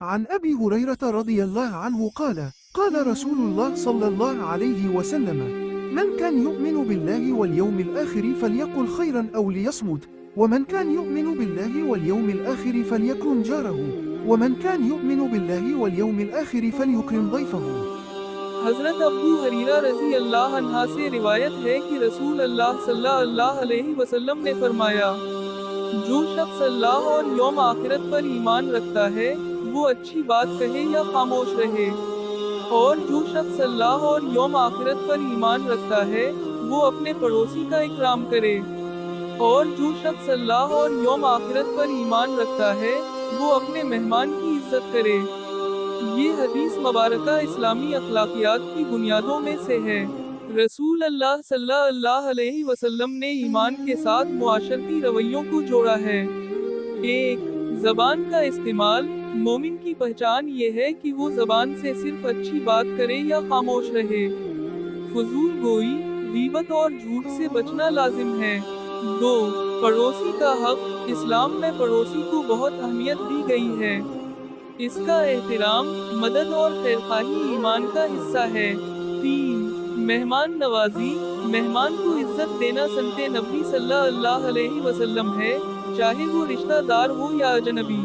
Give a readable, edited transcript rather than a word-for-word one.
عن أبي هريرة رضي الله عنه قال قال رسول الله صلى الله عليه وسلم من كان يؤمن بالله واليوم الآخر فليقل خيرا أو ليصمت ومن كان يؤمن بالله واليوم الآخر فليكرم جاره ومن كان يؤمن بالله واليوم الآخر فليكرم ضيفه۔ حضرت ابو حریرہ رضی اللہ عنہ سے روایت ہے کہ رسول اللہ صلی اللہ علیہ وسلم نے فرمایا، جو شخص اللہ اور یوم آخرت پر ایمان رکھتا ہے وہ اچھی بات کہے یا خاموش رہے، اور جو شخص اللہ اور یوم آخرت پر ایمان رکھتا ہے وہ اپنے پڑوسی کا اکرام کرے، اور جو شخص اللہ اور یوم آخرت پر ایمان رکھتا ہے وہ اپنے مہمان کی عزت کرے۔ یہ حدیث مبارکہ اسلامی اخلاقیات کی بنیادوں میں سے ہے۔ رسول اللہ صلی اللہ علیہ وسلم نے ایمان کے ساتھ معاشرتی رویوں کو جوڑا ہے۔ 1. زبان کا استعمال۔ مومن کی پہچان یہ ہے کہ وہ زبان سے صرف اچھی بات کرے یا خاموش رہے۔ فضول گوئی، غیبت اور جھوٹ سے بچنا لازم ہے۔ 2. پڑوسی کا حق۔ اسلام میں پڑوسی کو بہت اہمیت دی گئی ہے۔ اس کا احترام، مدد اور خیرخواہی ایمان کا حصہ ہے۔ 3. مہمان نوازی۔ مہمان کو عزت دینا سنت نبی صلی اللہ علیہ وسلم ہے، چاہے وہ رشتہ دار ہو یا اجنبی۔